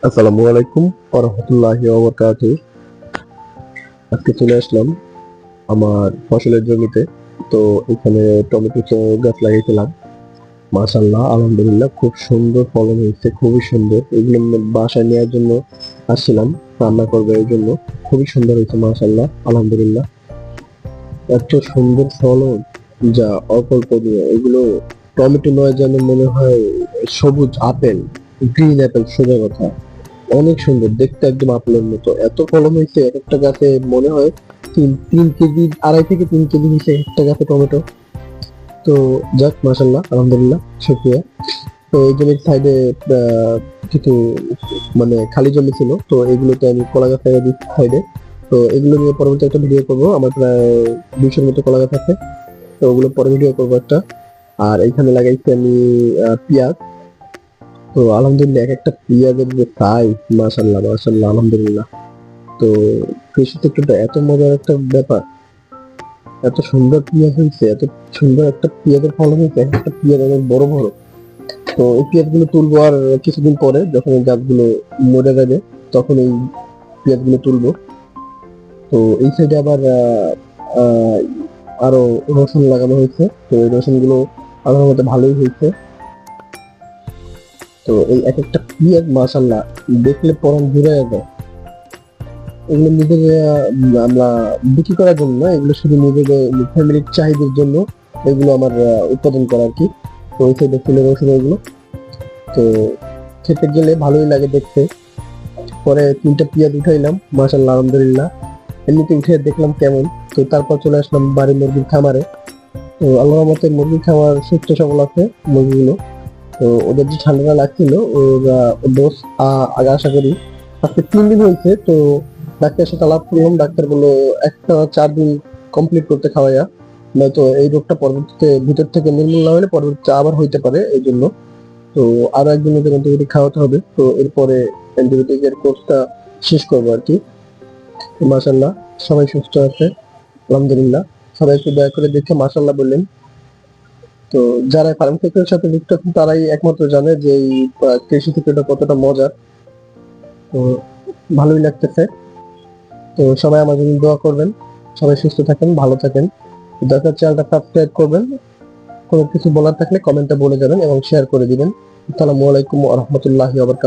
আসসালামু আলাইকুম ওয়া রাহমাতুল্লাহি ওয়া বারাকাতুহু। আজকে চলে আসলাম আমার ফসলের জমিতে। তো এখানে টমেটো গাছ লাগিয়েছিলাম। মাশাআল্লাহ আলহামদুলিল্লাহ খুব সুন্দর ফলন হয়েছে, খুবই সুন্দর। এগুলো বাসায় নেওয়ার জন্য আসছিলাম, রান্না করবো এই জন্য। খুবই সুন্দর হয়েছে মাশাআল্লাহ আলহামদুলিল্লাহ। এত সুন্দর ফলন যা অকল্পনীয়। এগুলো টমেটো নয়, যেন মনে হয় সবুজ আপেল, গ্রিন অ্যাপেল সোজা কথা। অনেক সুন্দর দেখতে, একদম আপেলের মতো। এত ফলন হয়েছে এক একটা গাছে, মনে হয় তিন তিন কেজি, 2.5 থেকে 3 কেজি হয়েছে একটা গাছে টমেটো। তো যাক মাশাল্লাহ আলহামদুলিল্লাহ, শুকরিয়া। তো এই জমির সাইডে কিছু মানে খালি জমি ছিল, তো এগুলোতে আমি কলা গাছ লাগিয়ে দিচ্ছি সাইডে। তো এগুলো নিয়ে পরবর্তী একটা ভিডিও করবো। আমার প্রায় 200-র মতো কলা গাছ আছে, তো ওগুলো পরে ভিডিও করবো একটা। আর এখানে লাগাইছি আমি পেঁয়াজ। তো আলহামদুলিল্লাহ এক একটা পেঁয়াজের যে সাইজ, মাশাল্লাহ মাশাল্লাহ আলহামদুলিল্লাহ। তো কৃষি ক্ষেত্রটা এত মজার একটা ব্যাপার। এত সুন্দর পেঁয়াজ হয়েছে, এত সুন্দর একটা পেঁয়াজের ফলন হয়েছে, একটা পেঁয়াজ অনেক বড় বড়। তো এই পেঁয়াজ গুলো তুলবো আর কিছুদিন পরে, যখন এই গাছগুলো মরে যাবে তখন এই পেঁয়াজ গুলো তুলবো। তো এই সাইডে আবার আহ, আরো রসুন লাগানো হয়েছে। তো এই রসুন গুলো আল্লাহর মতে ভালোই হয়েছে। তো এই এক একটা পেঁয়াজ মাশাল্লাহ দেখলে পরাণ জুড়ে যায়। এগুলো নিজের আমরা বিক্রি করার জন্য না, এগুলো শুধু নিজেদের ফ্যামিলির চাহিদার জন্য এগুলো আমার উৎপাদন করা আর কি। তো ওই সাইডে ফুলে রসুন এগুলো। তো খেতে গেলে ভালোই লাগে দেখতে। পরে 3টা পেঁয়াজ উঠাইলাম মাশাল্লাহ আলহামদুলিল্লাহ। এমনিতে উঠে দেখলাম কেমন। তো তারপর চলে আসলাম বাড়ির মুরগির খামারে। তো আল্লাহর মতে মুরগির খামার সুস্থ সবল আছে মুরগিগুলো। তো ওদের যে ঠান্ডাটা লাগছিল, ওরা ডোজ আগে আশা করি আজকে 3 দিন হয়েছে। তো ডাক্তারের সাথে আলাপ করলাম, ডাক্তার বললো একটা 4 দিন কমপ্লিট করতে খাওয়াইয়া, নয়তো এই রোগটা পরবর্তীতে ভিতর থেকে নির্মূল না হলে পরবর্তীতে আবার হইতে পারে, এই জন্য। তো আরো একদিন ওদের অ্যান্টিবায়োটিক খাওয়াতে হবে। তো এরপরে অ্যান্টিবায়োটিকের কোর্সটা শেষ করবো আর কি। মাশাল্লাহ সবাই সুস্থ আছে আলহামদুলিল্লাহ। সবাই একটু দয়া করে দেখে মাশাল্লাহ বললেন। তো যারা ফার্ম সেক্টরের সাথে যুক্ত আছেন তারাই একমাত্র জানে যে এই কৃষি ক্ষেত্রটা কতটা মজার। তো ভালোই লাগতেছে। তো সবাই আমার জন্য দোয়া করবেন। সবাই সুস্থ থাকেন, ভালো থাকেন। দরকার চ্যানেলটা সাবস্ক্রাইব করবেন। কোনো কিছু বলার থাকলে কমেন্টে বলে যাবেন এবং শেয়ার করে দিবেন। আসসালামু আলাইকুম ওয়া রাহমাতুল্লাহি ওয়া বারাকাতুহু।